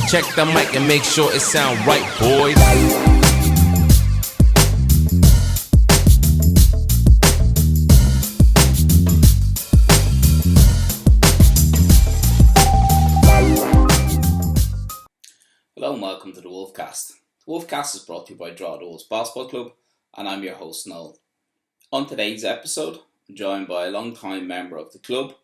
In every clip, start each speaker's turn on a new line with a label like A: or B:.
A: Check the mic and make sure it sound right, boys.
B: Hello and welcome to the Wolfcast. The Wolfcast is brought to you by Draw the Wolves Basketball Club, and I'm your host Noel. On today's episode, I'm joined by a long-time member of the club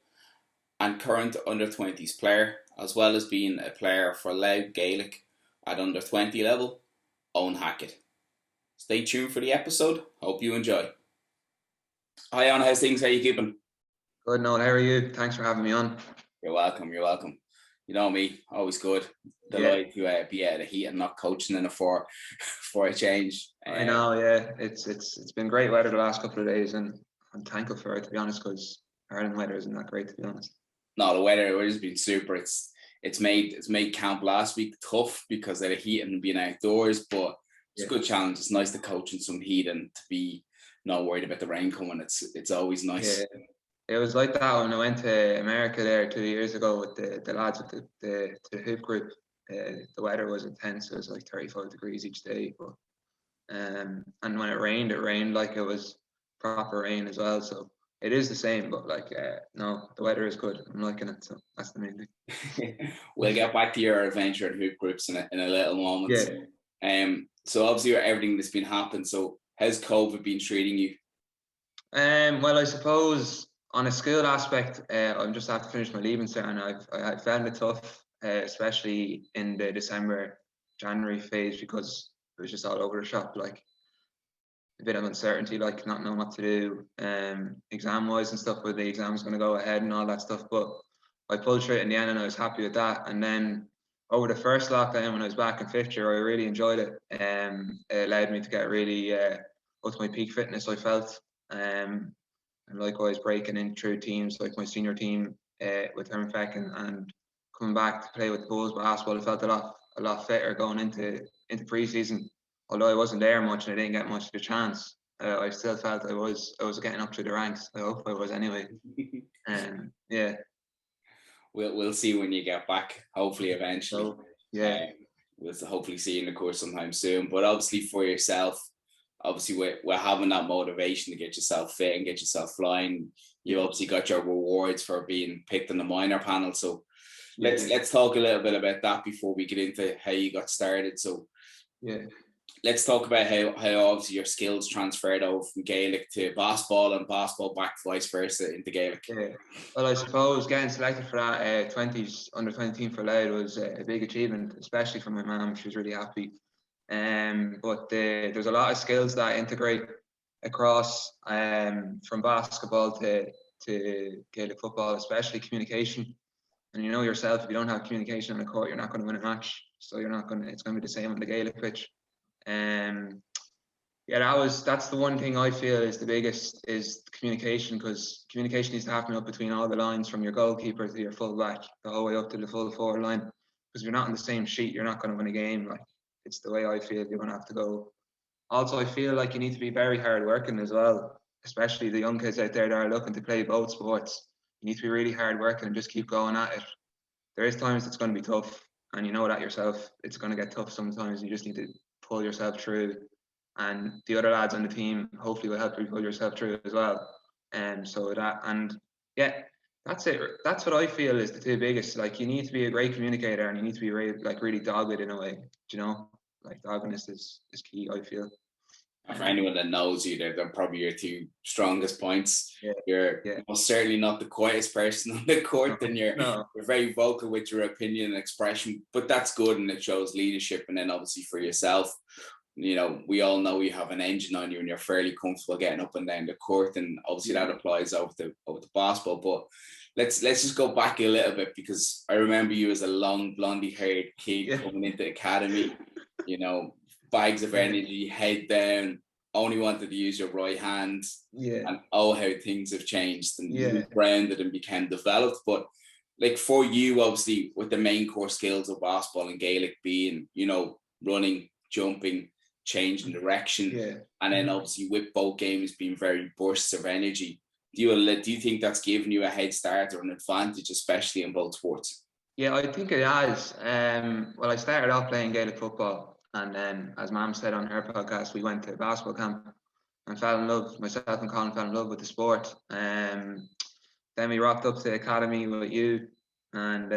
B: and current under-20s player, as well as being a player for Louth Gaelic at under-20 level, Eoin Hackett. Stay tuned for the episode. Hope you enjoy. Hi Eoin, how's things? How are you keeping?
C: Good, Noel. How are you? Thanks for having me on.
B: You're welcome. You know me, always good. Delighted to be out of heat and not coaching in a for a change.
C: I know, yeah. It's been great weather the last couple of days, and I'm thankful for it, to be honest, because Ireland weather isn't that great, to be honest.
B: No, the weather has been super. It's made camp last week tough because of the heat and being outdoors, but it's a good challenge. It's nice to coach in some heat and to be not worried about the rain coming. It's always nice.
C: Yeah. It was like that when I went to America there 2 years ago with the lads with the hoop group. The weather was intense. It was like 35 degrees each day, but and when it rained like it was proper rain as well. So it is the same, but no, the weather is good. I'm liking it, so that's the main
B: thing. We'll get back to your adventure at hoop groups in a little moment. Yeah. So obviously everything that's been happening. So how's COVID been treating you?
C: Well, I suppose on a skill aspect, I'm just have to finish my leaving cert, and I found it tough, especially in the January phase, because it was just all over the shop, like a bit of uncertainty, like not knowing what to do, exam wise and stuff, where the exam's going to go ahead and all that stuff. But I pulled through it in the end, and I was happy with that. And then over the first lockdown, when I was back in fifth year, I really enjoyed it. It allowed me to get really up to my peak fitness, I felt. And likewise breaking in through teams like my senior team with Hermfeck and coming back to play with the Bulls basketball, I felt a lot fitter going into pre-season. Although I wasn't there much and I didn't get much of a chance, I still felt I was getting up through the ranks. I hope I was anyway. Yeah.
B: We'll see when you get back. Hopefully, eventually.
C: So, yeah.
B: We'll hopefully see you in the course sometime soon. But obviously, for yourself, obviously we're having that motivation to get yourself fit and get yourself flying. You obviously got your rewards for being picked in the minor panel. So let's talk a little bit about that before we get into how you got started. So let's talk about how obviously your skills transferred over from Gaelic to basketball and basketball back vice versa into Gaelic.
C: Yeah. Well, I suppose getting selected for that under 20 team for Louth was a big achievement, especially for my mum. She was really happy. But there's a lot of skills that integrate across from basketball to Gaelic football, especially communication. And you know yourself, if you don't have communication on the court, you're not going to win a match. So it's going to be the same on the Gaelic pitch. That's the one thing I feel is the biggest is communication, because communication needs to happen up between all the lines from your goalkeeper to your full back, the whole way up to the full forward line. Because if you're not on the same sheet, you're not going to win a game. It's the way I feel you're going to have to go. Also, I feel like you need to be very hard working as well, especially the young kids out there that are looking to play both sports. You need to be really hard working and just keep going at it. There is times it's going to be tough, and you know that yourself. It's going to get tough sometimes. You just need to pull yourself through, and the other lads on the team hopefully will help you pull yourself through as well. That's it. That's what I feel is the two biggest. Like, you need to be a great communicator, and you need to be really dogged in a way. You know, like doggedness is key, I feel.
B: And for anyone that knows you, they're probably your two strongest points. You're most certainly not the quietest person on the court, and you're very vocal with your opinion and expression. But that's good, and it shows leadership. And then obviously for yourself, you know, we all know you have an engine on you, and you're fairly comfortable getting up and down the court. And obviously that applies over the basketball. But let's just go back a little bit, because I remember you as a long blondie-haired kid coming into the academy. You know, bags of energy, head down, only wanted to use your right hand. And how things have changed, and you grounded and became developed. But like for you, obviously, with the main core skills of basketball and Gaelic being, you know, running, jumping, changing direction, and then obviously with both games being very bursts of energy, do you think that's given you a head start or an advantage, especially in both sports?
C: Yeah, I think it has. Well, I started off playing Gaelic football, and then, as Mum said on her podcast, we went to basketball camp and fell in love. Myself and Colin fell in love with the sport. Then we rocked up to the academy with you, and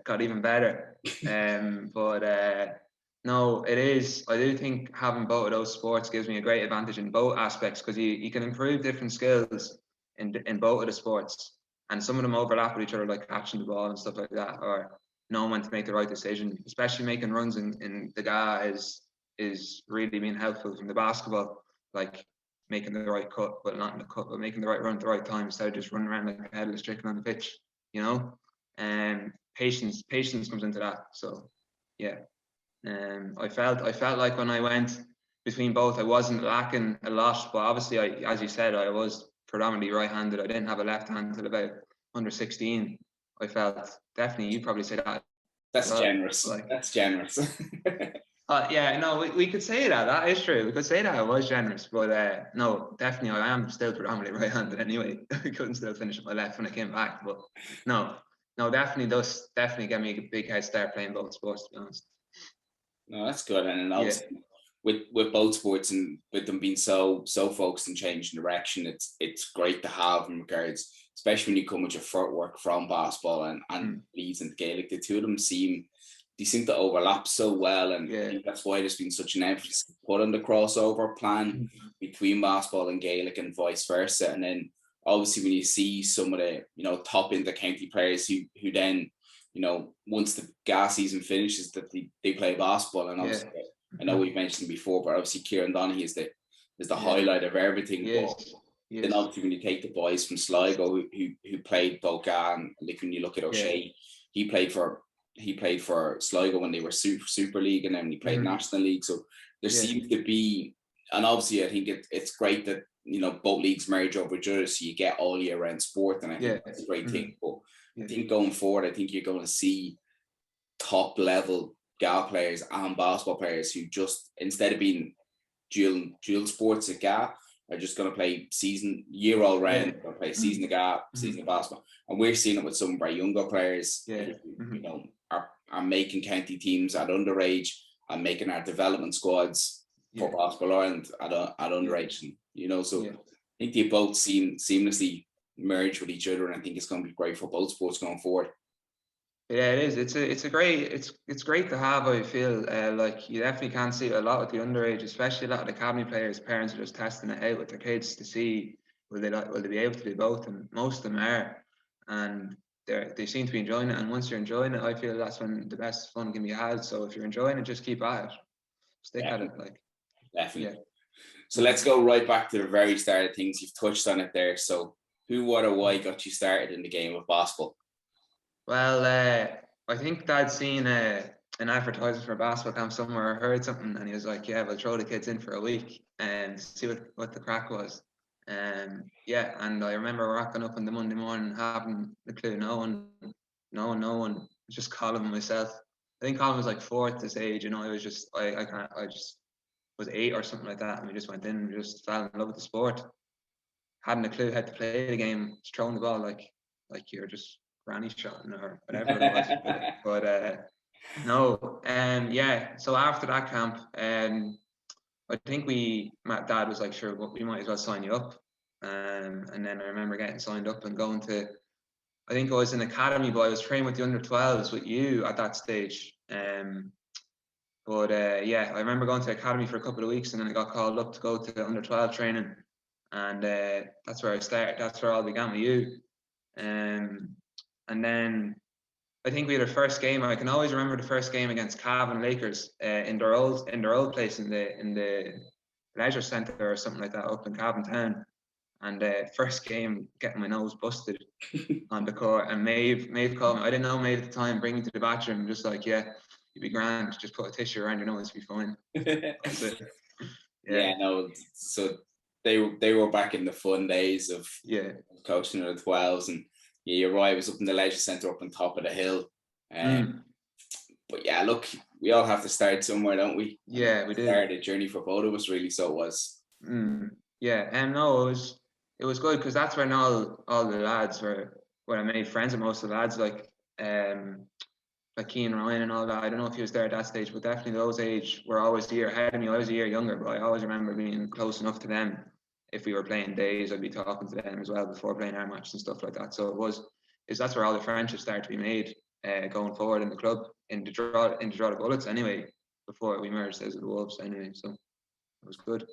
C: got even better. But no, it is. I do think having both of those sports gives me a great advantage in both aspects, because you can improve different skills in both of the sports, and some of them overlap with each other, like catching the ball and stuff like that, or knowing when to make the right decision. Especially making runs in the GAA is really being helpful from the basketball, like making the right cut, but not in the cut, but making the right run at the right time instead of just running around like a headless chicken on the pitch, you know. And patience comes into that. So yeah. I felt like when I went between both, I wasn't lacking a lot, but obviously, as you said, I was predominantly right-handed. I didn't have a left hand until about under 16. I felt definitely. You probably say that.
B: That's generous. Like, that's generous.
C: Yeah, no, we could say that. That is true. We could say that I was generous, but no, definitely, I am still predominantly right-handed anyway. I couldn't still finish with my left when I came back, but no, definitely does get me a big head start playing both sports, to be honest.
B: No, that's good, and also with both sports and with them being so focused on changing direction, it's great to have in regards, especially when you come with your footwork from basketball and Leeds and Gaelic. The two of them seem to overlap so well, and I think that's why there's been such an emphasis put on the crossover plan between basketball and Gaelic and vice versa. And then obviously when you see some of the top inter-county players who then once the GAA season finishes, that they play basketball. And obviously, I know we've mentioned before, but obviously Kieran Donaghy is the highlight of everything. Yes. Then obviously when you take the boys from Sligo who played both GAA, and like when you look at O'Shea, he played for Sligo when they were Super League, and then he played National League. So there seems to be, and obviously I think it's great that both leagues merge over each other, so you get all year round sport, and I think that's a great thing. But I think going forward, I think you're going to see top level GAA players and basketball players who just, instead of being dual sports at GAA, are just going to play year all round. Going to play season of GAA, season of basketball, and we're seeing it with some of our younger players. Who, are making county teams at underage and making our development squads for Basketball Ireland at underage. And, so I think they both seamlessly merge with each other, and I think it's going to be great for both sports going forward.
C: Yeah, it is. It's great to have. I feel like you definitely can see a lot with the underage, especially a lot of the academy players. Parents are just testing it out with their kids to see will they be able to do both, and most of them are, and they seem to be enjoying it. And once you're enjoying it, I feel that's when the best fun can be had. So if you're enjoying it, just keep at it, stick at it, like.
B: Definitely. Yeah. So let's go right back to the very start of things. You've touched on it there. So who, what, or why got you started in the game of basketball?
C: Well, I think Dad's seen an advertisement for a basketball camp somewhere, or heard something, and he was like, "Yeah, we'll throw the kids in for a week and see what the crack was." And I remember rocking up on the Monday morning, having the clue, no one, just Colin myself. I think Colin was like 4 at this age, I was just I just was 8 or something like that, and we just went in and just fell in love with the sport. Hadn't a clue how to play the game, just throwing the ball like you're just granny shotting or whatever it was. but no, so after that camp, I think my dad was like, "Sure, we might as well sign you up." And then I remember getting signed up and going to, I think I was an academy boy. I was training with the under 12s with you at that stage. I remember going to the academy for a couple of weeks, and then I got called up to go to the under 12 training, and that's where I started. That's where I all began with you. And then I think we had our first game. I can always remember the first game against Cavan Lakers in their old place in the leisure centre or something like that up in Cavan Town. And first game, getting my nose busted on the court, and Maeve called me. I didn't know Maeve at the time. Bring me to the bathroom, just like, "Yeah, you'd be grand. Just put a tissue around your nose, be fine." That's it.
B: No. So they were back in the fun days of coaching at the 12s, and you're right. I was up in the leisure centre, up on top of the hill. But yeah, look, we all have to start somewhere, don't we?
C: Yeah, we did.
B: Started a journey for both of us, really. So it was.
C: Yeah, and no, it was good, because that's when all the lads were I made friends with most of the lads. Like like Keane Ryan and all that. I don't know if he was there at that stage, but definitely those age were always a year ahead of me. I was a year younger, but I always remember being close enough to them. If we were playing days, I'd be talking to them as well before playing our matches and stuff like that. So that's where all the friendships started to be made going forward in the club, in the draw the Bullets anyway, before we merged as the Wolves anyway. So it was good.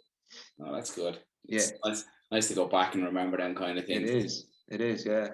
B: Oh, that's good.
C: Yeah,
B: it's nice to go back and remember them kind of things.
C: It is, yeah.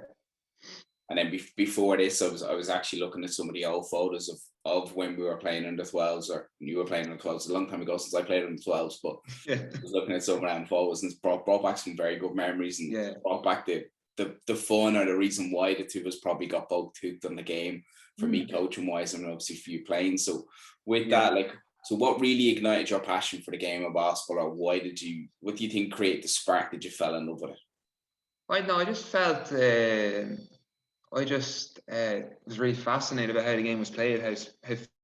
B: And then before this, I was actually looking at some of the old photos of when we were playing under 12s, or you were playing under 12s. It's a long time ago since I played under 12s, but I was looking at some of them photos, and it's brought back some very good memories, and brought back the fun, or the reason why the two of us probably got both hooked on the game, for me coaching wise, and obviously for you playing. So with that, like, so what really ignited your passion for the game of basketball, or what do you think created the spark that you fell in love with it?
C: I just felt I just was really fascinated about how the game was played, how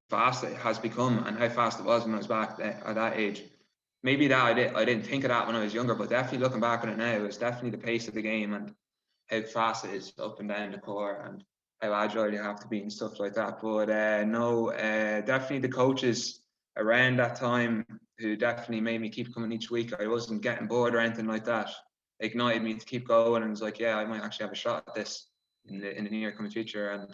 C: fast it has become, and how fast it was when I was back at that age. Maybe that I didn't think of that when I was younger, but definitely looking back on it now, it's definitely the pace of the game and how fast it is up and down the court, and how agile you have to be and stuff like that. But definitely the coaches around that time who definitely made me keep coming each week. I wasn't getting bored or anything like that. Ignited me to keep going, and was like, yeah, I might actually have a shot at this in the near coming future. And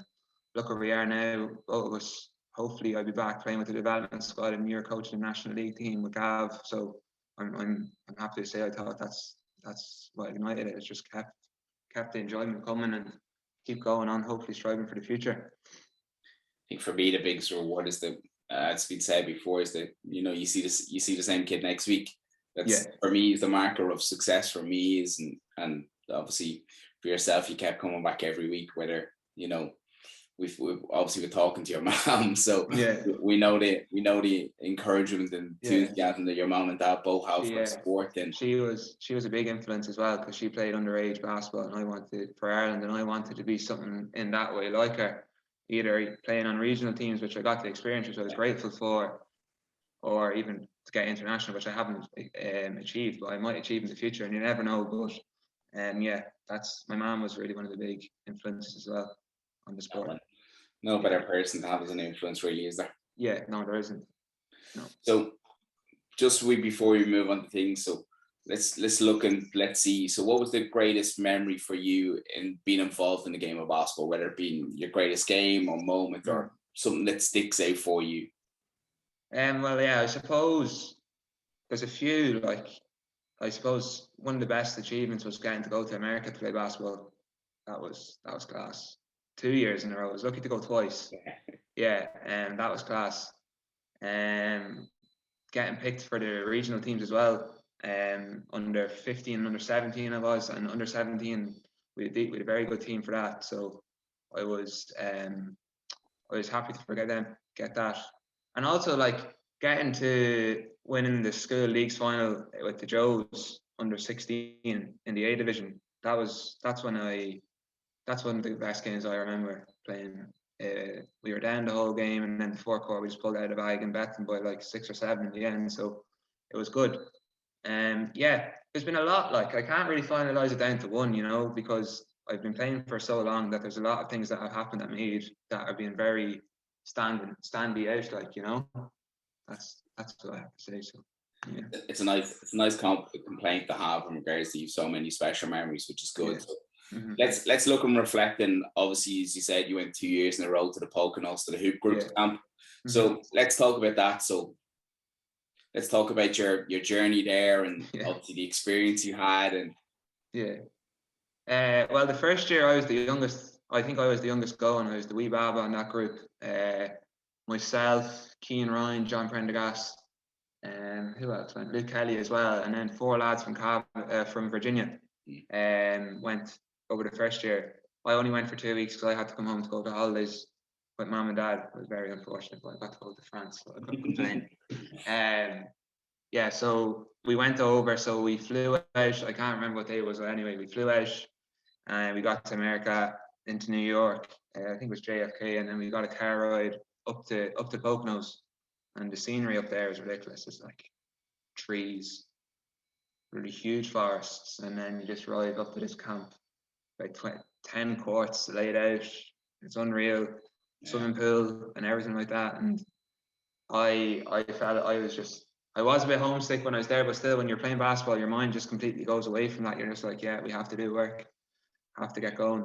C: look where we are now. Both of us, hopefully I'll be back playing with the development squad, and you're coaching the National League team with Gav. So I'm happy to say I thought that's what ignited it. It's just kept the enjoyment coming, and keep going on, hopefully striving for the future.
B: I think for me the biggest reward is that, as been said before, is that you see the same kid next week. That's for me is the marker of success for me, is and obviously for yourself, you kept coming back every week, whether we've obviously been talking to your mom, so we know the encouragement and enthusiasm that your mom and dad both have for sport. And
C: she was a big influence as well, because she played underage basketball, and I wanted for Ireland, and I wanted to be something in that way like her, either playing on regional teams, which I got the experience, which I was grateful for, or even to get international, which I haven't achieved, but I might achieve in the future, and you never know. But that's my mom was really one of the big influences as well on the sport.
B: No better person to have as an influence, really, is there?
C: Yeah, no, there isn't. No.
B: So just before we move on to things, so let's look and let's see. So what was the greatest memory for you in being involved in the game of basketball, whether it be your greatest game or moment, or something that sticks out for you?
C: I suppose there's a few. Like, I suppose one of the best achievements was getting to go to America to play basketball. That was class. 2 years in a row. I was lucky to go twice. And that was class. Getting picked for the regional teams as well. Under 15 and under 17 I was, and under 17 we had a very good team for that. So I was happy to get that. And also, like, getting to winning the school leagues final with the Joes under 16 in the A division. That's one of the best games I remember playing. We were down the whole game, and then the forecourt we just pulled out of the bag and bet them by like 6 or 7 in the end. So it was good. There's been a lot. Like, I can't really finalize it down to one, because I've been playing for so long that there's a lot of things that have happened that have been very standy out. Like, that's what I have to say. So yeah,
B: it's a nice complaint to have in regards to you so many special memories, which is good. So let's look and reflect. And obviously, as you said, you went 2 years in a row to the Poconos, to the Hoop Group camp. So let's talk about that. So let's talk about your journey there, and obviously the experience you had. And
C: well, the first year I was the youngest. I think I was the youngest going. I was the wee baba in that group. Myself, Keane Ryan, John Prendergast, who else went? Luke Kelly as well, and then 4 lads from Virginia went over the first year. I only went for 2 weeks because I had to come home to go to holidays with mum and dad. It was very unfortunate, but I got to go to France, so I couldn't complain. So we went over. So we flew out. I can't remember what day it was. Anyway, we flew out and we got to America, into New York. I think it was JFK, and then we got a car ride up to Poconos, and the scenery up there is ridiculous. It's like trees, really huge forests, and then you just ride up to this camp, like 10 courts laid out. It's unreal. swimming pool and everything like that. And I felt I was a bit homesick when I was there, but still, when you're playing basketball, your mind just completely goes away from that. You're just like, yeah, we have to do work, have to get going.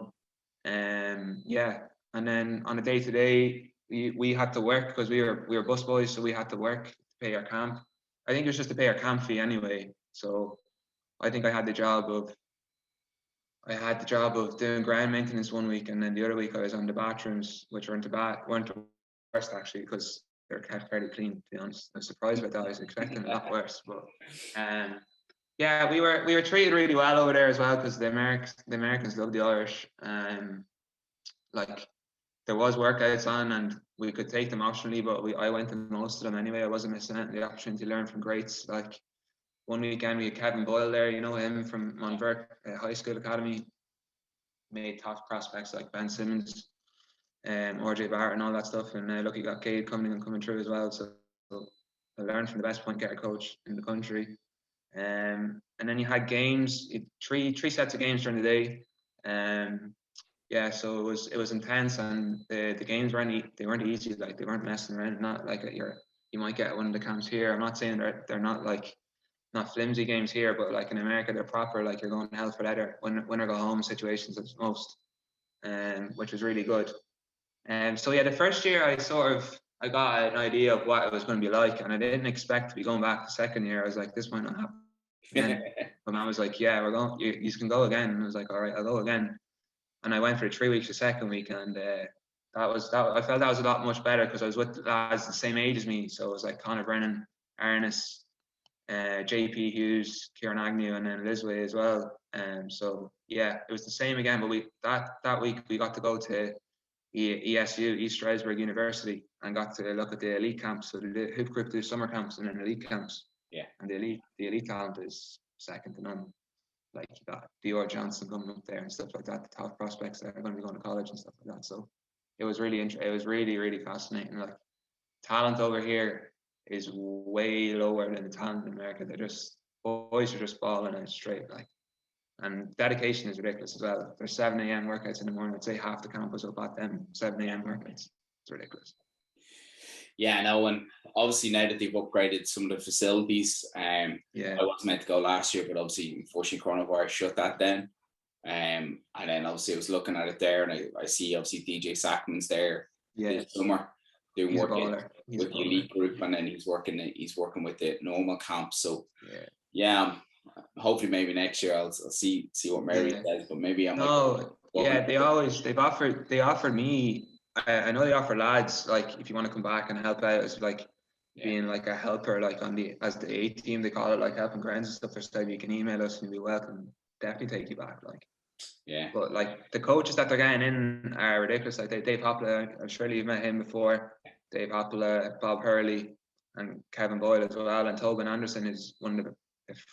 C: Yeah. And then on a day to day, we had to work because we were bus boys, so we had to work to pay our camp. I think it was just to pay our camp fee anyway. So I think I had the job of doing ground maintenance one week, and then the other week I was on the bathrooms, which weren't the worst actually, because they're kept fairly clean. To be honest, I was surprised about that. I was expecting a lot worse, but yeah, we were treated really well over there as well, because the Americans love the Irish. Like, there was workouts on, and we could take them optionally, but I went to most of them anyway. I wasn't missing out on the opportunity to learn from greats. Like, one weekend we had Kevin Boyle there, you know him from Montvert High School Academy, made top prospects like Ben Simmons, RJ Barrett and all that stuff. And look, you got Cade coming through as well. So I learned from the best point getter coach in the country. And then you had games, three sets of games during the day. Yeah, so it was intense, and the games weren't easy. Like, they weren't messing around. Not like you might get one of the camps here. I'm not saying they're not like not flimsy games here, but like in America, they're proper. Like, you're going hell for leather, win or go home situations at most, which was really good. So yeah, the first year I got an idea of what it was going to be like, and I didn't expect to be going back the second year. I was like, this might not happen again. My mom was like, yeah, we're going. You can go again. And I was like, all right, I'll go again. And I went for the 3 weeks the second week, and I felt that was a lot much better, because I was with lads the same age as me. So it was like Conor Brennan, Ernest, JP Hughes, Kieran Agnew, and then Lisway as well. So yeah, it was the same again. But that week we got to go to ESU, East Stroudsburg University, and got to look at the elite camps. So the hoop group do summer camps and then elite camps.
B: Yeah.
C: And the elite talent is second to none. Like, you got Dior Johnson coming up there and stuff like that. The top prospects that are going to be going to college and stuff like that. So it was really really fascinating. Like, talent over here is way lower than the talent in America. Boys are just balling out straight, like, and dedication is ridiculous as well. There's 7 a.m. workouts in the morning. I'd say half the campus up at them 7 a.m. workouts. It's ridiculous.
B: Yeah, I know. And obviously now that they've upgraded some of the facilities, I was meant to go last year, but obviously, unfortunately, coronavirus shut that down. And then obviously I was looking at it there, and I see obviously DJ Sackman's there this summer doing work with the elite group, and then he's working with the normal camp. So yeah, hopefully maybe next year I'll see what Mary says, but maybe I'm
C: they've offered me. I know they offer lads, like, if you want to come back and help out as like being like a helper, like as the A team, they call it, like helping grounds and stuff. Or stuff, you can email us and we'll be welcome. Definitely take you back, like.
B: Yeah.
C: But like, the coaches that they're getting in are ridiculous. Like, Dave Hopla, I'm sure you've met him before. Dave Hopla, Bob Hurley, and Kevin Boyle as well. And Tobin Anderson is one of the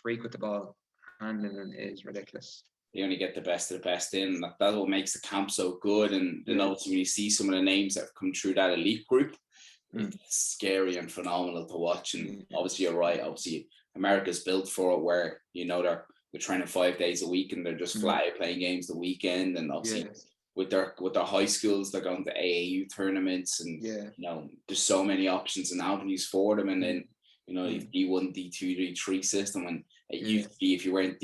C: freak with the ball. Handling is ridiculous.
B: They only get the best of the best in. That's what makes the camp so good. And then obviously when you see some of the names that have come through that elite group, it's scary and phenomenal to watch. And obviously you're right. Obviously America's built for it, where, you know, they're training 5 days a week and they're just flat out playing games the weekend. And obviously with their high schools, they're going to AAU tournaments, and you know, there's so many options and avenues for them. And then, you know, D1, D2, D3 system, and it used to be if you weren't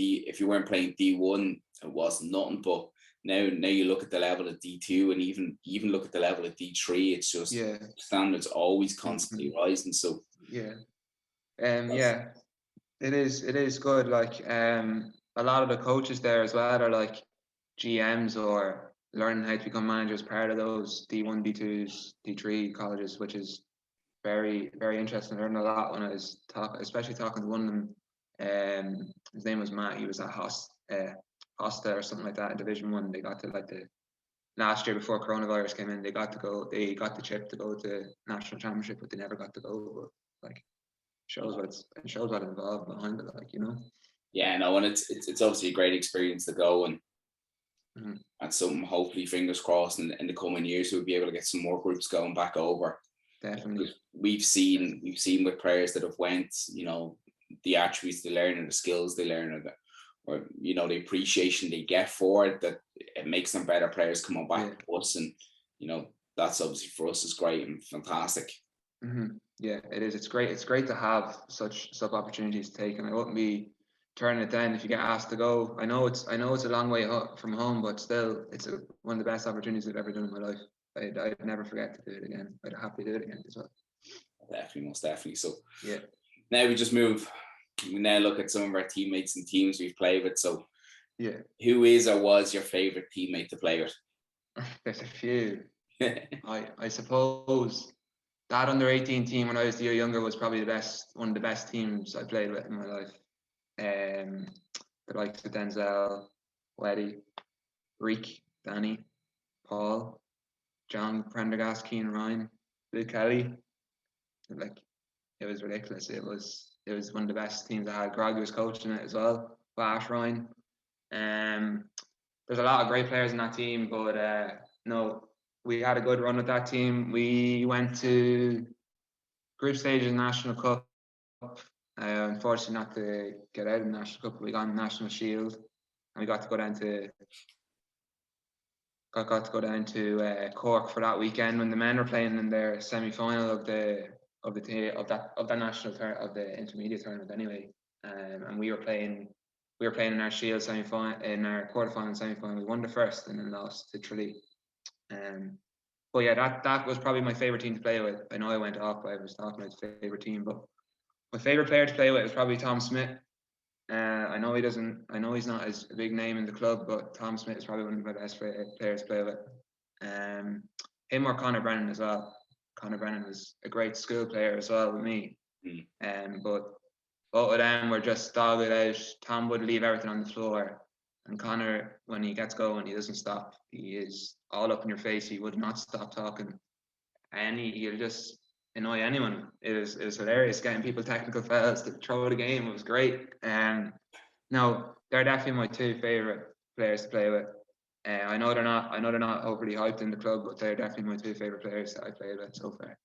B: playing D1, it wasn't nothing. But now you look at the level of D2, and even look at the level of D3, it's just standards always constantly rising. So
C: it is good. Like, a lot of the coaches there as well are like GMs or learning how to become managers, part of those D1, D2s, D3 colleges, which is very, very interesting. I learned a lot when I was especially talking to one of them. His name was Matt. He was at Hosta or something like that in Division 1. They got to, like, the last year before coronavirus came in, they got the chip to go to national championship, but they never got to go. But like, shows what's involved behind it, like, you know.
B: Yeah, no, and it's obviously a great experience to go, and that's something, hopefully, fingers crossed, in the coming years we'll be able to get some more groups going back over.
C: Definitely.
B: We've seen with players that have went, you know, the attributes they learn and the skills they learn, or you know, the appreciation they get for it, that it makes them better players coming back to us. And you know, that's obviously for us is great and fantastic.
C: Mm-hmm. Yeah, it is. It's great. It's great to have such opportunities taken. I wouldn't be turning it down if you get asked to go. I know it's a long way from home, but still, it's one of the best opportunities I've ever done in my life. I'd never forget to do it again. I'd happily do it again as well.
B: Definitely, most definitely. So
C: yeah.
B: Now we now look at some of our teammates and teams we've played with. So
C: yeah,
B: who is or was your favorite teammate to play with?
C: There's a few. I suppose that under-18 team when I was a year younger was probably one of the best teams I played with in my life. The likes of Denzel, Weddy, Reek, Danny, Paul, John Prendergast, Keane Ryan, Luke Kelly. Like, it was ridiculous. It was one of the best teams I had. Groggy was coaching it as well. Bash Ryan. There's a lot of great players in that team, but no, we had a good run with that team. We went to group stage in the National Cup. Unfortunately, not to get out of the National Cup, but we got in the National Shield, and we got to go down to Cork for that weekend when the men were playing in their semi-final of the national of the intermediate tournament anyway, and we were playing in our Shield semi-final, in our quarterfinal semi-final. We won the first and then lost to Tralee. But yeah, that was probably my favorite team to play with. I know I went off, but I was talking about the favorite team, but my favorite player to play with was probably Tom Smith. I know he's not as a big name in the club, but Tom Smith is probably one of my best players to play with. Him or Conor Brennan as well. Conor Brennan was a great school player as well with me. But both of them were just dogged out. Tom would leave everything on the floor, and Conor, when he gets going, he doesn't stop. He is all up in your face. He would not stop talking, and he'll just annoy anyone. It was hilarious getting people technical fouls to throw the game. It was great. No, they're definitely my two favorite players to play with. I know they're not overly hyped in the club, but they're definitely my two favorite players that I played with so far.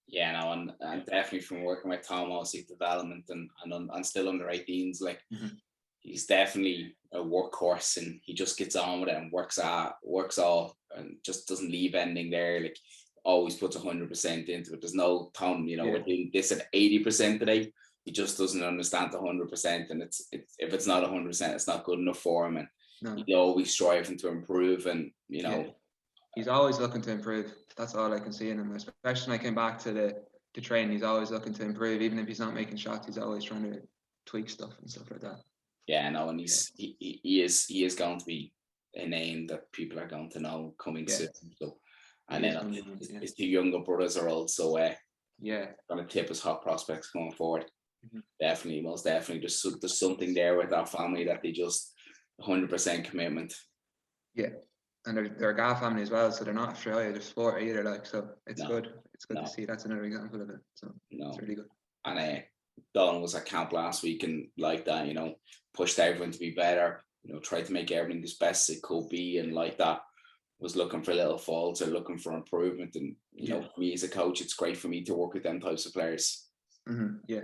B: Yeah, no, and definitely from working with Tom, obviously development and still under 18s, like he's definitely a workhorse, and he just gets on with it and works all, and just doesn't leave anything there. Like, always puts 100% into it. There's no Tom, we're doing this at 80% today. He just doesn't understand the 100%, and it's if it's not 100%, it's not good enough for him, and he's always striving to improve, and
C: he's always looking to improve. That's all I can see in him. Especially when I came back to train, he's always looking to improve. Even if he's not making shots, he's always trying to tweak stuff and stuff like that.
B: Yeah, no, and he is going to be a name that people are going to know coming soon. So, and then his two younger brothers are also going to tip as hot prospects going forward. Definitely, most definitely. There's something there with our family that they just 100% commitment. Yeah.
C: And they're a GAA family as well, so they're not Australia, they're sport either. Like, so it's good. It's good to see. That's another example of it. So it's really good.
B: And Don was at camp last week, and like that, pushed everyone to be better. Tried to make everything as best it could be, and like that, was looking for little faults or looking for improvement. And for me as a coach, it's great for me to work with them types of players.
C: Yeah,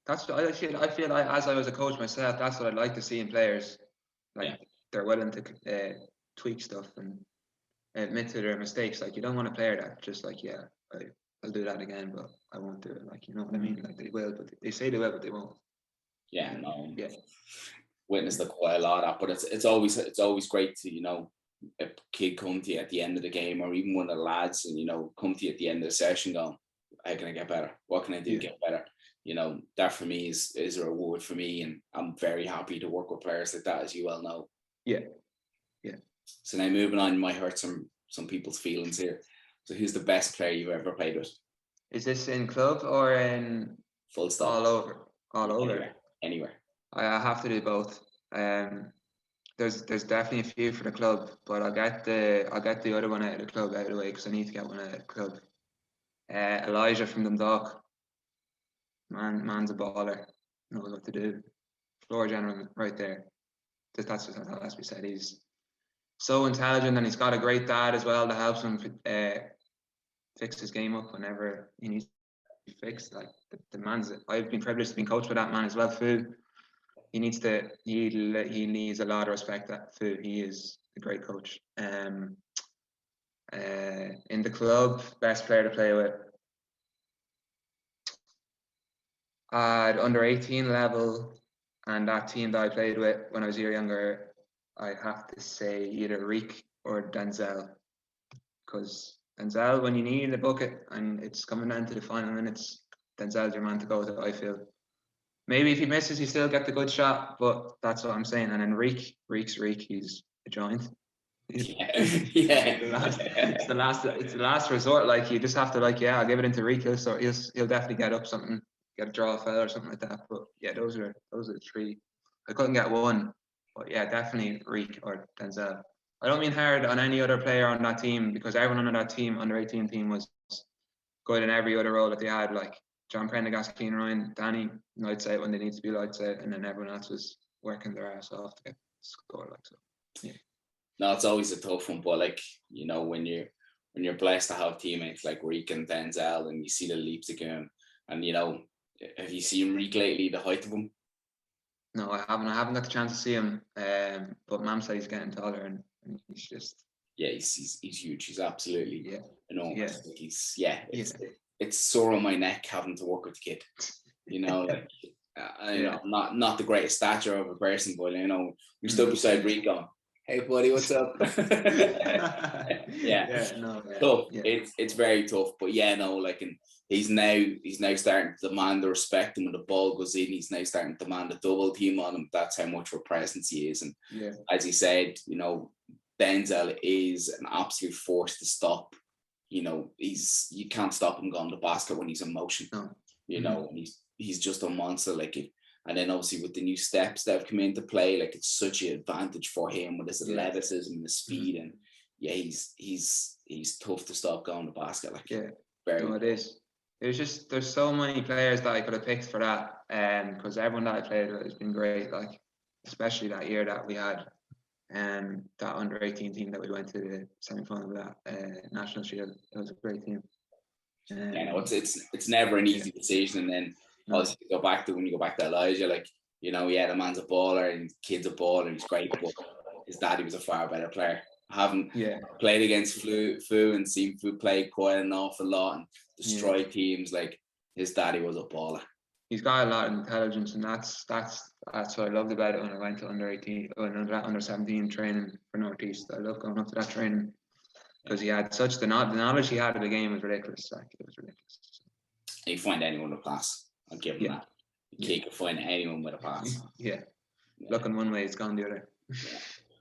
C: that's what I feel like, as I was a coach myself, that's what I'd like to see in players. Like, they're willing to tweak stuff and admit to their mistakes. Like, you don't want a player that just like, I'll do that again, but I won't do it. Like, you know what I mean? Like, they will, but they say they will, but they won't.
B: Yeah, no. Yeah. Witnessed it quite a lot of, but it's always great to a kid come to you at the end of the game, or even one of the lads, and come to you at the end of the session going, how can I get better? What can I do to get better? That for me is a reward for me, and I'm very happy to work with players like that, as you well know.
C: Yeah.
B: So now moving on, you might hurt some people's feelings here. So who's the best player you've ever played with?
C: Is this in club or in
B: full stop?
C: All over.
B: Anywhere.
C: I have to do both. There's definitely a few for the club, but I'll get the other one out of the club out of the way, because I need to get one out of the club. Elijah from Dundalk. Man's a baller. Knows what to do. Floor general right there. That's what has to be said. He's so intelligent, and he's got a great dad as well that helps him fix his game up whenever he needs to be fixed. Like, the man's, I've been privileged to be coached by that man as well, Fu. He needs a lot of respect. That Fu, he is a great coach. In the club, best player to play with. At under 18 level, and that team that I played with when I was a year younger, I have to say either Reek or Denzel. Because Denzel, when you need a bucket and it's coming down to the final minutes, Denzel's your man to go to, I feel. Maybe if he misses, he still get the good shot, but that's what I'm saying. And then Reek's Reek, he's a giant.
B: Yeah.
C: It's the last resort. Like, you just have to, like, I'll give it into Reek. He'll definitely get up something, get a draw foul or something like that. But yeah, those are the three. I couldn't get one, but yeah, definitely Reek or Denzel. I don't mean hard on any other player on that team, because everyone on that team, under 18 team, was good in every other role that they had. Like John Prendergast, Keane Ryan, Danny, lights out when they need to be lights out, and then everyone else was working their ass off to get score. Like, so, yeah.
B: No, it's always a tough one, but like, you know, when you're blessed to have teammates like Reek and Denzel, and you see the leaps of game, and you know, have you seen Reek lately? The height of him?
C: No, I haven't got the chance to see him. But Mam said he's getting taller, and he's just
B: he's huge. He's absolutely enormous.
C: Yeah.
B: Like it's sore on my neck having to work with the kid. You know, like you know, not the greatest stature of a person, but you know, you're still beside Reek going, "Hey buddy, what's up?" Tough. It's very tough, but like, and he's now starting to demand the respect, and when the ball goes in, he's now starting to demand a double team on him. That's how much of a presence he is, and as he said, you know, Denzel is an absolute force to stop. You know, you can't stop him going to the basket when he's in motion. You know, and he's just a monster, like it. And then obviously with the new steps that have come into play, like it's such an advantage for him with his athleticism and his speed, and he's tough to stop going to basket. Like
C: it is. There's so many players that I could have picked for that, because everyone that I played with has been great. Like especially that year that we had, that under 18 team that we went to the semi-final of that national shield. It was a great team.
B: It's never an easy decision, and then obviously when you go back to Elijah, like, you know, the man's a baller and his kid's a baller and he's great, but his daddy was a far better player. I haven't played against Fu and seen Fu play quite an awful lot and destroy teams. Like his daddy was a baller.
C: He's got a lot of intelligence, and that's what I loved about it when I went to under 17 training for Northeast. I love going up to that training because he had such the knowledge he had of the game was ridiculous. Like, it was ridiculous.
B: You find anyone with a pass, I'll give him that. You can find anyone with a pass.
C: Looking one way, it's gone the other.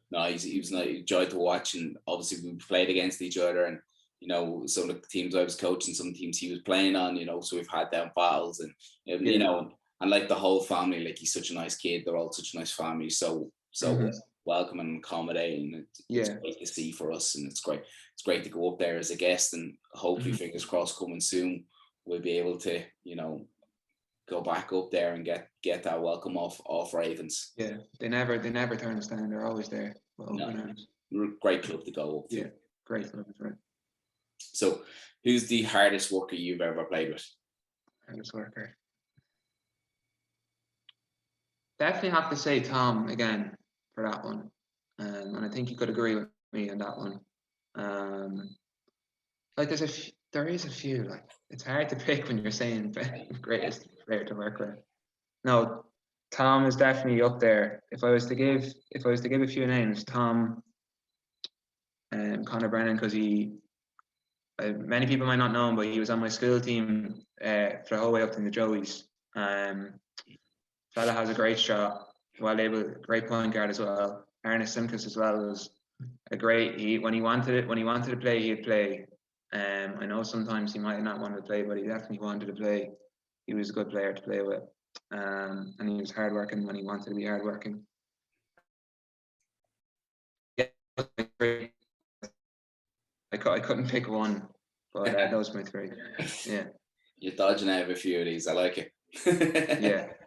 B: No, he was a joy to watch, and obviously we played against each other, and you know, some of the teams I was coaching, some teams he was playing on, you know, so we've had them battles, and you know, and like the whole family, like he's such a nice kid, they're all such a nice family, so welcoming and accommodating. It's great to see for us, and it's great to go up there as a guest, and hopefully fingers crossed coming soon we'll be able to, you know, go back up there and get that welcome off Ravens.
C: Yeah, they never turn us down. They're always there.
B: Great club to go up to.
C: Yeah, great club, that's right.
B: So, who's the hardest worker you've ever played with?
C: Hardest worker. Definitely have to say Tom again for that one, and I think you could agree with me on that one. Like there is a few. Like, it's hard to pick when you're saying greatest player to work with. No, Tom is definitely up there. If I was to give a few names, Tom, Conor Brennan, because many people might not know him, but he was on my school team for the whole way up in the Joeys. Fella has a great shot, well able, great point guard as well. Ernest Simkus as well was a great. When he wanted to play, he'd play. I know sometimes he might not want to play, but he definitely wanted to play. He was a good player to play with, and he was hardworking when he wanted to be hardworking. Yeah, I couldn't pick one, but those were my three. Yeah.
B: You're dodging out of a few of these. I like it.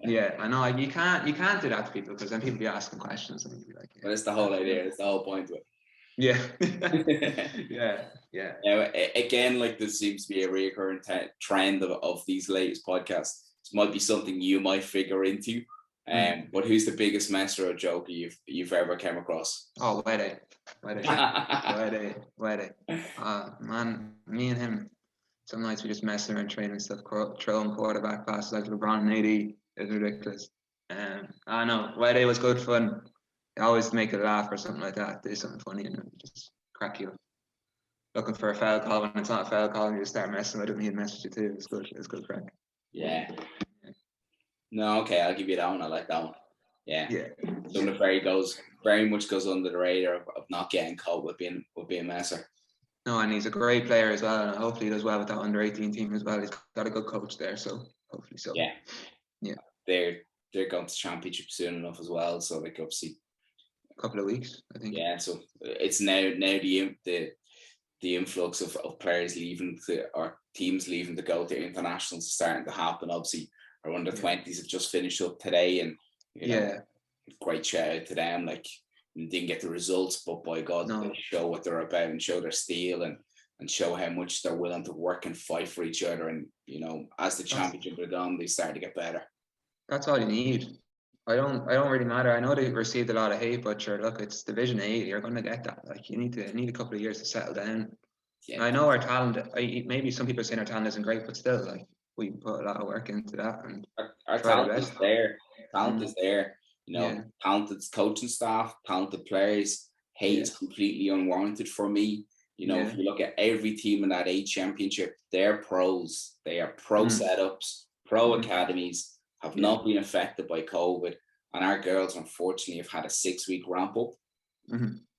C: yeah. I know. You can't do that to people, because then people be asking questions and you'd be like,
B: But it's the whole idea. It's the whole point of it.
C: Yeah.
B: Now, again, like, there seems to be a recurring trend of these latest podcasts. This might be something you might figure into, But who's the biggest messer or joker you've ever come across?
C: Oh, Wede. Man, me and him, some nights we just mess around training and stuff, throwing quarterback passes like LeBron and AD. It's ridiculous. I know, Wede was good fun. They always make a laugh or something like that, do something funny and just crack you up. Looking for a foul call when it's not a foul call and you just start messing with it and he'd message you too. It's good crack.
B: Yeah. No, okay, I'll give you that one. I like that one. Yeah. So very much goes under the radar of not getting caught with being a messer.
C: No, and he's a great player as well, and hopefully he does well with that under-18 team as well. He's got a good coach there, so hopefully so. Yeah.
B: They're going to championship soon enough as well, so like obviously
C: a couple of weeks, I think.
B: Yeah, so it's now the influx of players leaving or teams leaving to go to internationals is starting to happen. Obviously, our under-20s have just finished up today, and you know, great shout out to them. Like, didn't get the results, but by God, they show what they're about and show their steel and show how much they're willing to work and fight for each other. And you know, as the championship are done, they start to get better.
C: That's all you need. I don't really matter. I know they received a lot of hate, but sure, look, it's Division 8. You're going to get that. Like, you need a couple of years to settle down. Yeah. I know our talent. Maybe some people are saying our talent isn't great, but still, like, we put a lot of work into that. And
B: our talent is there. Talent is there. You know, talented coaching staff, talented players. Hate is completely unwarranted for me. You know, if you look at every team in that 8 championship, they're pros. They are pro setups, pro academies. Have not been affected by COVID, and our girls unfortunately have had a 6-week ramp up.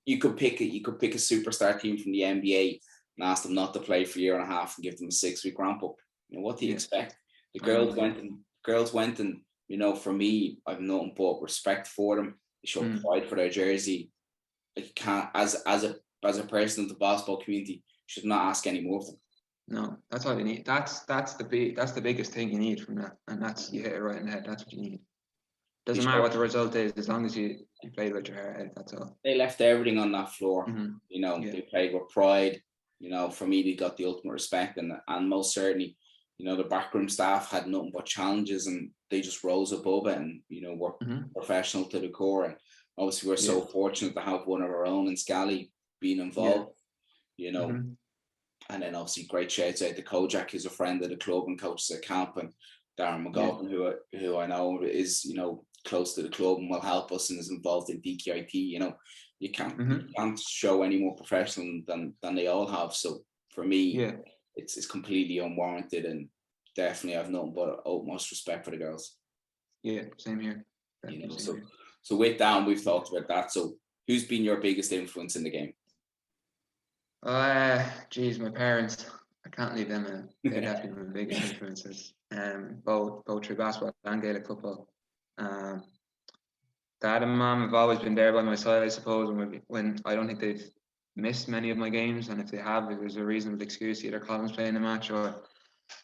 B: You could pick a superstar team from the NBA and ask them not to play for a year and a half and give them a 6-week ramp up. You know, what do you expect? The girls went and you know, for me, I've nothing but respect for them. They show pride for their jersey. You can't, as a person in the basketball community, you should not ask any more of them.
C: No, that's all you need. That's the biggest thing you need from that, and that's you hit it right in the head. That's what you need. Doesn't matter what the result is, as long as you played with your heart out. That's all.
B: They left everything on that floor. You know, they played with pride. You know, for me, they got the ultimate respect, and most certainly, you know, the backroom staff had nothing but challenges, and they just rose above it, and you know, were professional to the core. And obviously, we're so fortunate to have one of our own in Scally being involved. You know. And then obviously great shouts out to Kojak, who's a friend of the club and coaches at camp, and Darren McGowan, who I know is, you know, close to the club and will help us and is involved in DKIT. You know, you can't show any more professional than they all have. So for me, it's completely unwarranted, and definitely I've nothing but utmost respect for the girls.
C: Yeah, same here.
B: You know, so with that, we've talked about that. So who's been your biggest influence in the game?
C: Geez, my parents. I can't leave them in. They're definitely my biggest influences. Both through basketball and Gaelic football. Dad and Mum have always been there by my side, I suppose. When I don't think they've missed many of my games, and if they have, there's a reasonable excuse. Either Colin's playing a match, or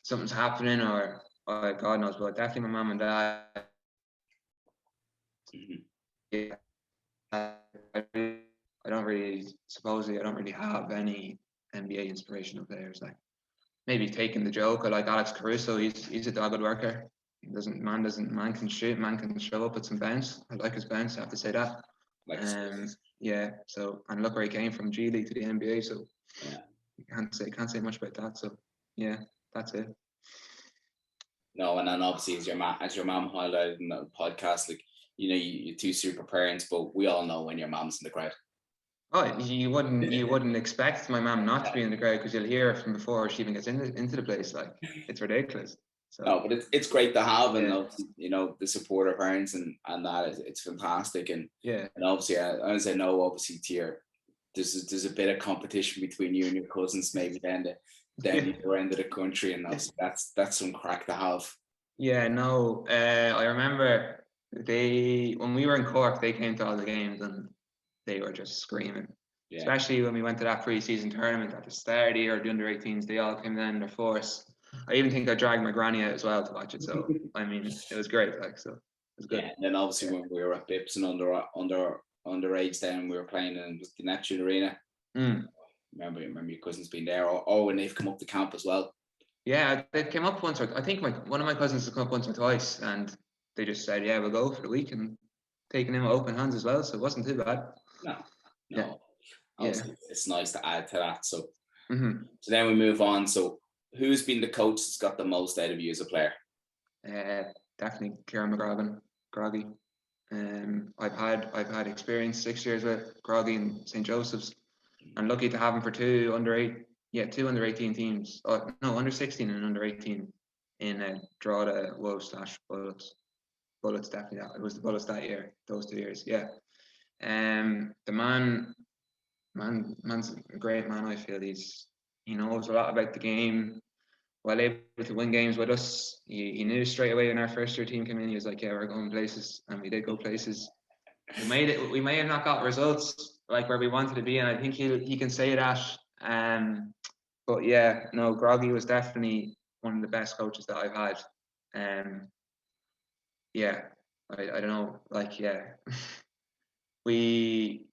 C: something's happening, or God knows. But definitely my mum and dad. I don't really have any NBA inspirational players. Like, maybe taking the joke. I like Alex Caruso. He's a dogged worker. Man can shoot. Man can show up with some bounce. I like his bounce. I have to say that. So, and look where he came from, G League to the NBA. So you can't say much about that. So yeah, that's it.
B: No, and then obviously as your mom highlighted in the podcast, like, you know, you're 2 super parents, but we all know when your mom's in the crowd.
C: Oh, you wouldn't expect my mom not to be in the crowd, because you'll hear it from before she even gets into the place. Like, it's ridiculous. So,
B: no, but it's great to have, and you know, the support of parents and that it's fantastic, and obviously as I know, obviously there's a bit of competition between you and your cousins, maybe down the other end of the country, and that's some crack to have.
C: Yeah, no, I remember when we were in Cork, they came to all the games and they were just screaming. Yeah. Especially when we went to that pre-season tournament at the start of the year, the under-18s, they all came down in their force. I even think I dragged my granny out as well to watch it. So I mean, it was great. Like, so it was good.
B: Yeah, and then obviously when we were at Bips and underage, then we were playing in the Neptune Arena. Remember your cousins being there, or when they've come up to camp as well.
C: Yeah, they came up once. I think one of my cousins has come up once or twice, and they just said, yeah, we'll go for the week, and taking him with open hands as well. So it wasn't too bad.
B: No.
C: Yeah.
B: Obviously, it's nice to add to that. So,
C: Mm-hmm.
B: so then we move on. So who's been the coach that's got the most out of you as a player?
C: Definitely Kieran McGragan, Groggy. I've had experience 6 years with Groggy in St. Joseph's, and lucky to have him for two under 18 teams. No, under 16 and under 18 in Drogheda, Wolves / Bullets. Bullets, definitely. It was the Bullets that year. Those 2 years, yeah. The man's a great man. I feel he knows a lot about the game. Well able to win games with us. He knew straight away when our first year team came in. He was like, "Yeah, we're going places," and we did go places. We made it. We may have not got results like where we wanted to be, and I think he can say that. But yeah, no, Groggy was definitely one of the best coaches that I've had. Yeah, I don't know, like, yeah. we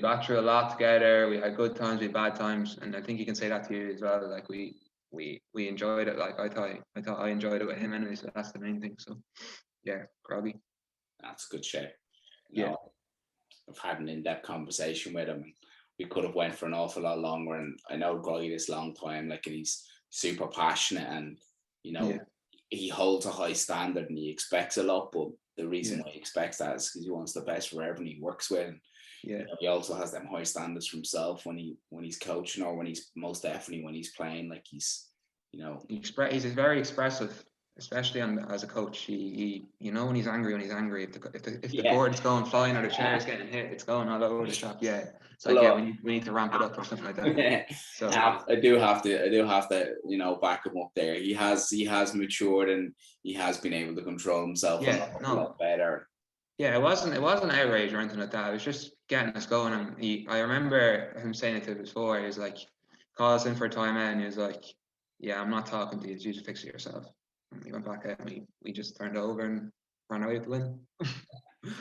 C: got through a lot together. We had good times, we had bad times, and I think he can say that to you as well. Like we enjoyed it. Like I thought I enjoyed it with him anyway, so that's the main thing. So yeah, Groggy.
B: That's a good shout.
C: Yeah.
B: I've had an in-depth conversation with him. We could have went for an awful lot longer, and I know Groggy this long time, like, and he's super passionate, and he holds a high standard and he expects a lot, but the reason why he expects that is because he wants the best for everyone he works with. And, he also has them high standards for himself when he's coaching, or when he's most definitely when he's playing. Like he's very expressive, especially as a coach. He when he's angry, if the board is going flying or the chair is getting hit, it's going all over the shop. Yeah, it's like, we need to ramp it up or something like that. So I do have to back him up there. He has matured, and he has been able to control himself a lot better.
C: Yeah, it wasn't outrage or anything like that. It was just getting us going. And I remember him saying it to us before. He was like, call us in for a timeout, and he was like, "Yeah, I'm not talking to you. You just fix it yourself." And we went back out, and we just turned over and ran away with the win.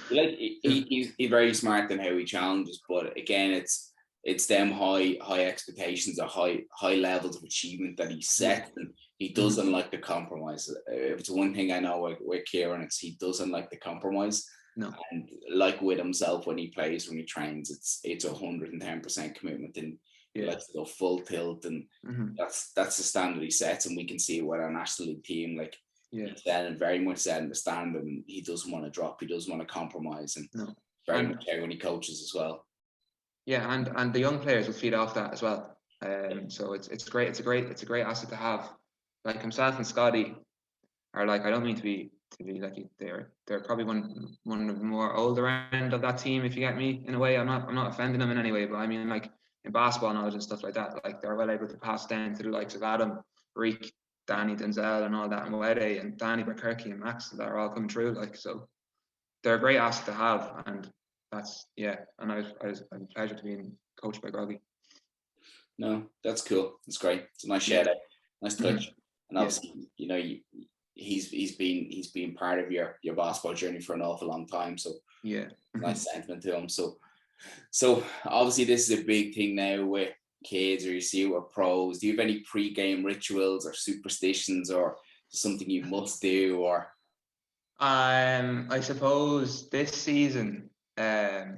B: Like he's very smart in how he challenges, but again, it's them high expectations or high levels of achievement that he sets, and he doesn't like the compromise. If it's one thing I know with Kieran, it's he doesn't like the compromise.
C: No.
B: And like with himself, when he plays, when he trains, it's 110% commitment, and he likes to go full tilt, and that's the standard he sets, and we can see it with our national league team. Like he's very much setting the standard, and he doesn't want to drop, he doesn't want to compromise, and very much how when he coaches as well. Yeah,
C: and the young players will feed off that as well. So it's great. It's a great asset to have. Like himself and Scotty are like, I don't mean to be like, they're probably one of the more older end of that team, if you get me, in a way. I'm not offending them in any way, but I mean, like, in basketball knowledge and stuff like that, like they're well able to pass down to the likes of Adam, Reek, Danny Denzel and all that, and Wede and Danny Burkirky and Max that are all coming through. Like, so they're a great asset to have, and that's and I was a pleasure to be coached by Groggy.
B: No, that's cool. That's great. It's a nice shout out, nice touch. And obviously, he's been part of your basketball journey for an awful long time. So nice sentiment to him. So obviously this is a big thing now with kids, or you see with pros. Do you have any pre-game rituals or superstitions, or something you must do? Or
C: I suppose this season, I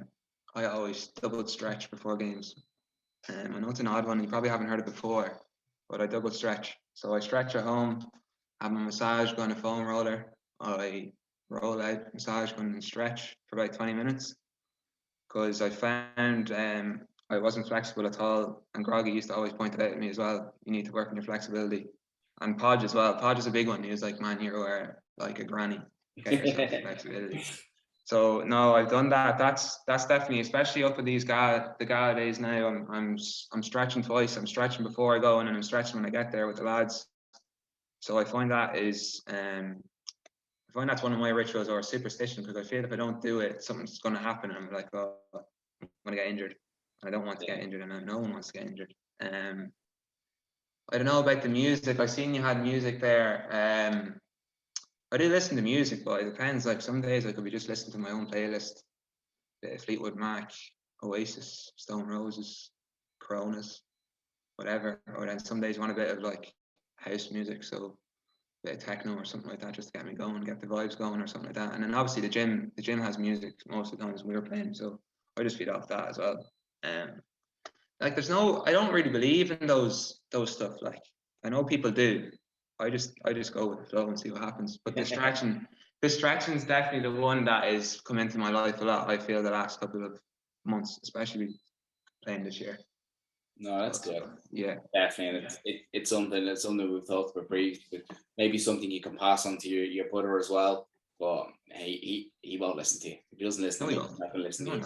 C: always double stretch before games. I know it's an odd one, you probably haven't heard it before, but I double stretch. So I stretch at home, have my massage, go on a foam roller. I roll out, massage, go and stretch for about 20 minutes. Because I found I wasn't flexible at all. And Groggy used to always point it out to me as well. You need to work on your flexibility. And Podge as well. Podge is a big one. He was like, "Man, you're like a granny. Get yourself flexibility." So no, I've done that. That's definitely, especially up with the GAA days now. I'm stretching twice. I'm stretching before I go, and then I'm stretching when I get there with the lads. So I find that is that's one of my rituals or superstition, because I feel if I don't do it, something's going to happen, and I'm like, oh, I'm going to get injured. I don't want to get injured, and no one wants to get injured. I don't know about the music. I seen you had music there. I do listen to music, but it depends. Like some days I could be just listening to my own playlist, bit of Fleetwood Mac, Oasis, Stone Roses, Coronas, whatever. Or then some days I want a bit of like house music. So bit of techno or something like that, just to get me going, get the vibes going or something like that. And then obviously the gym has music most of the times we were playing, so I just feed off that as well. Like I don't really believe in those stuff. Like I know people do. I just go with the flow and see what happens. But distraction is definitely the one that has come into my life a lot. I feel the last couple of months, especially playing this year.
B: No, that's good.
C: Yeah,
B: definitely. And it's something we've talked about previously. Maybe something you can pass on to your brother as well. But he won't listen to you. If he doesn't listen to you, he's not going to listen to you.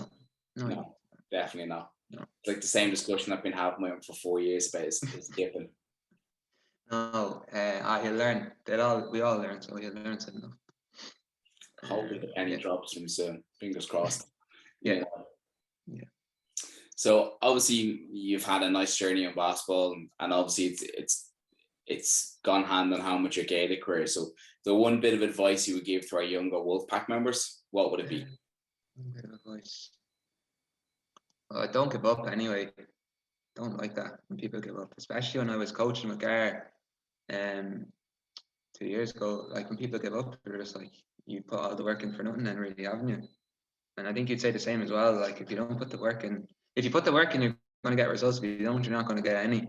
B: No, definitely not.
C: No.
B: It's like the same discussion I've been having with him for 4 years about his dipping.
C: No, he'll learn. We all learn, so he'll learn soon enough.
B: Hopefully the penny drops from soon. Fingers crossed.
C: Yeah.
B: So obviously you've had a nice journey in basketball, and obviously it's gone hand in hand with your Gaelic career. So the one bit of advice you would give to our younger Wolfpack members, what would it be?
C: One bit of advice. Don't give up anyway. Don't like that when people give up, especially when I was coaching with Gar 2 years ago. Like when people give up, they're just like, you put all the work in for nothing then, really, haven't you? And I think you'd say the same as well. Like if you don't put the work in, if you put the work in, you're going to get results. If you don't, you're not going to get any.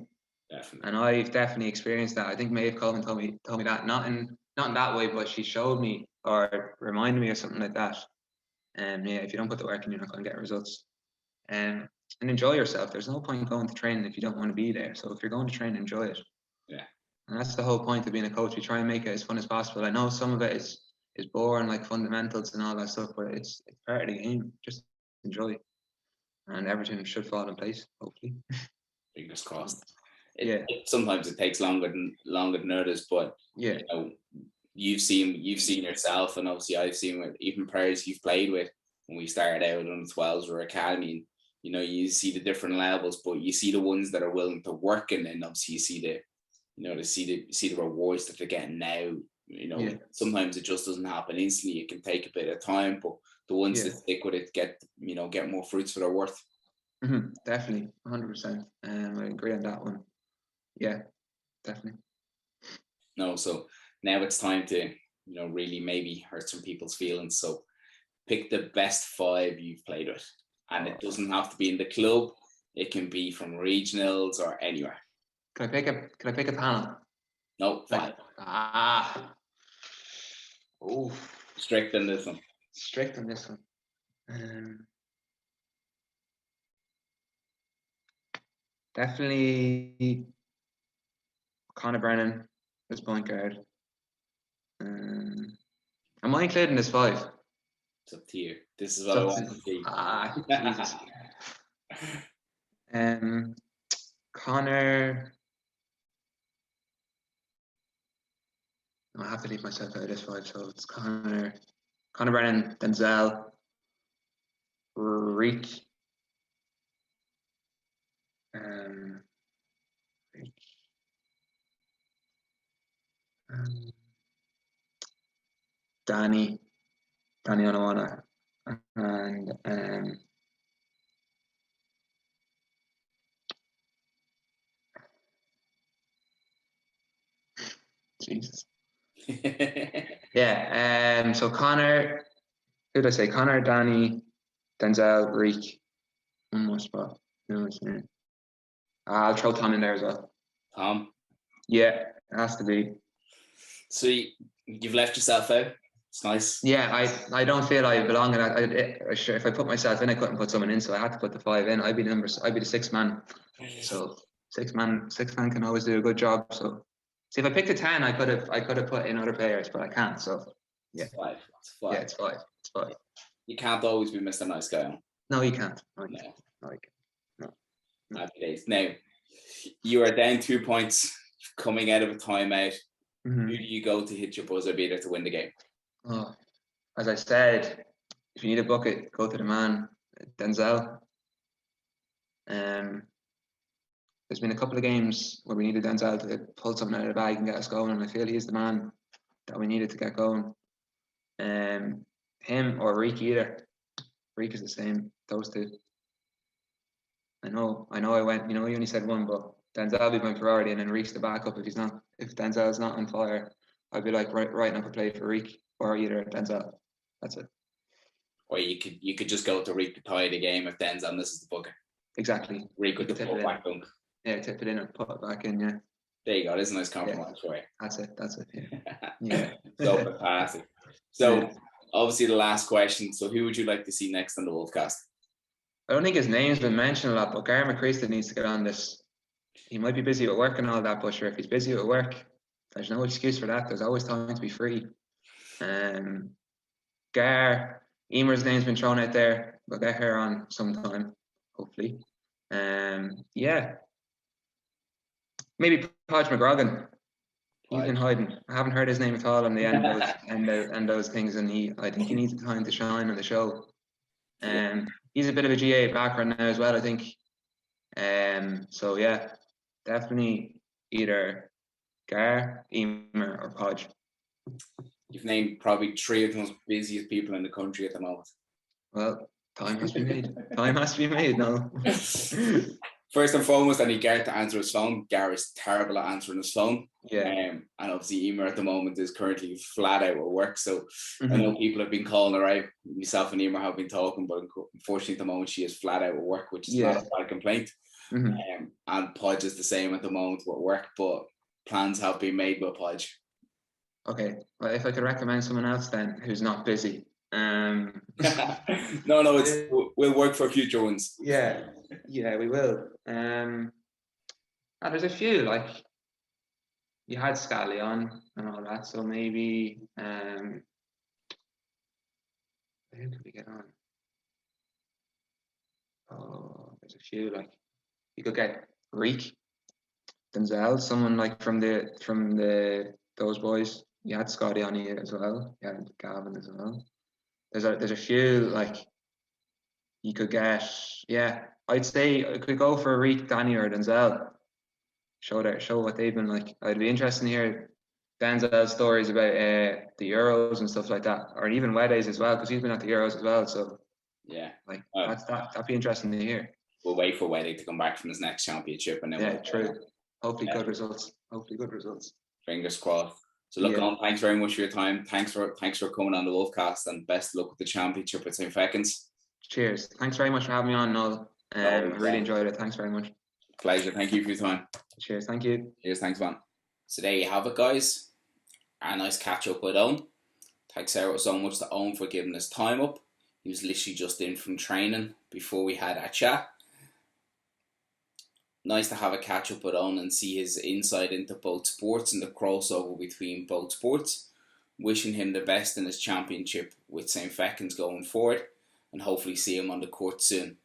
B: Definitely.
C: And I've definitely experienced that. I think Maeve Coleman told me that, not in that way, but she showed me or reminded me of something like that. And if you don't put the work in, you're not going to get results. And enjoy yourself. There's no point going to training if you don't want to be there. So if you're going to train, enjoy it.
B: Yeah.
C: And that's the whole point of being a coach. We try and make it as fun as possible. I know some of it is boring, like fundamentals and all that stuff, but it's part of the game. Just enjoy it. And everything should fall in place, hopefully.
B: Fingers crossed. Sometimes it takes longer than others, but
C: yeah,
B: you know, you've seen yourself, and obviously I've seen with even players you've played with when we started out on the 12s or academy. And, you know, you see the different levels, but you see the ones that are willing to work, and then obviously you see the rewards that they're getting now. You know, sometimes it just doesn't happen instantly. It can take a bit of time, but the ones that stick with it get more fruits for their worth.
C: Definitely, 100%. I agree on that one. Yeah, definitely.
B: No, so now it's time to really maybe hurt some people's feelings. So pick the best 5 you've played with, and it doesn't have to be in the club. It can be from regionals or anywhere.
C: Can I pick a panel?
B: No, 5.
C: Oh,
B: strict on this one.
C: Strict on this one. Definitely Conor Brennan as point guard. Am I including this 5?
B: It's up to you. This is what I want to see.
C: Jesus. Conor. I have to leave myself out of this 5, so it's Conor Brennan, Denzel, Reek. Danny Onawana, and Jesus. Yeah. So Conor, who did I say? Conor, Danny, Denzel, Reek. One more spot. No, it's not. I'll throw Tom in there as well.
B: Tom?
C: Yeah, it has to be.
B: So you've left yourself out. It's nice.
C: Yeah, I don't feel I belong in that. If I put myself in, I couldn't put someone in, so I had to put the 5 in. I'd be the 6th man. So 6th man can always do a good job. So see, if I picked a 10, I could have put in other players, but I can't. So yeah,
B: it's 5.
C: Yeah, it's 5.
B: You can't always be Mr. Nice Guy.
C: No, you can't. No.
B: Happy days. Now, you are down 2 points coming out of a timeout. Who do you go to hit your buzzer beater to win the game?
C: Oh, as I said, if you need a bucket, go to the man, Denzel. There's been a couple of games where we needed Denzel to pull something out of the bag and get us going, and I feel he's the man that we needed to get going. Him or Reek either. Reek is the same, those 2. I know I went, you only said 1, but Denzel will be my priority, and then Reek's the backup if Denzel's not on fire. I'd be like writing up a play for Reek or either Denzel. That's it.
B: Or you could just go to Reek to tie the game if Denzel misses the booker.
C: Exactly.
B: Reek with the put-back dunk.
C: Yeah, tip it in and put it back in, yeah.
B: There you go. There's a nice compromise for you.
C: That's it, yeah.
B: So fantastic. So, obviously the last question. So who would you like to see next on the Wolfcast?
C: I don't think his name's been mentioned a lot, but Gar McCreaston needs to get on this. He might be busy with work and all that, but sure, if he's busy with work, there's no excuse for that. There's always time to be free. Gar, Emer's name's been thrown out there. We'll get her on sometime, hopefully. Yeah. Maybe Podge McGrogan. He's been hiding. I haven't heard his name at all on the end those things, and I think he needs time to shine on the show. He's a bit of a GA background now as well, I think. So yeah, definitely either Gar, Emer, or Podge.
B: You've named probably 3 of the most busiest people in the country at the moment.
C: Well, time has to be made. Time has to be made, no.
B: First and foremost, I need Gareth to answer his phone. Gareth is terrible at answering his phone.
C: Yeah.
B: And obviously Emer at the moment is currently flat out with work. So I know people have been calling her out. Myself and Emer have been talking, but unfortunately at the moment she is flat out with work, which is not a bad complaint. And Podge is the same at the moment with work, but plans have been made with Podge.
C: Okay. Well, if I could recommend someone else then who's not busy.
B: No, we'll work for future ones.
C: Yeah, we will. There's a few, like you had Scally on and all that, so maybe who could we get on? Oh, there's a few, like you could get Reek, Denzel, someone like from those boys. You had Scotty on here as well. You had Gavin as well. There's a few like you could get. Yeah, I'd say I could go for Reek, Danny, or Denzel. Show what they've been like. I'd be interested to hear Denzel's stories about the Euros and stuff like that, or even Weddays as well, because he's been at the Euros as well. So yeah, like that'd be interesting to hear.
B: We'll wait for Wedday to come back from his next championship, and then
C: true. Hopefully good results.
B: Fingers crossed. So look, on, thanks very much for your time. Thanks for coming on the Wolfcast, and best luck with the championship at St. Feckin's.
C: Cheers. Thanks very much for having me on, Noel. I really enjoyed it. Thanks very much.
B: Pleasure. Thank you for your time.
C: Cheers. Thank you.
B: Cheers. Thanks, man. So there you have it, guys. A nice catch up with Owen. Thanks so much to Owen for giving us time up. He was literally just in from training before we had a chat. Nice to have a catch up with Owen and see his insight into both sports and the crossover between both sports. Wishing him the best in his championship with St. Feckin's going forward, and hopefully see him on the court soon.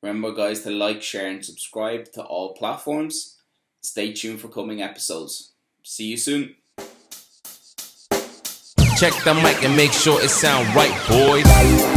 B: Remember, guys, to like, share and subscribe to all platforms. Stay tuned for coming episodes. See you soon.
A: Check the mic and make sure it sound right, boys.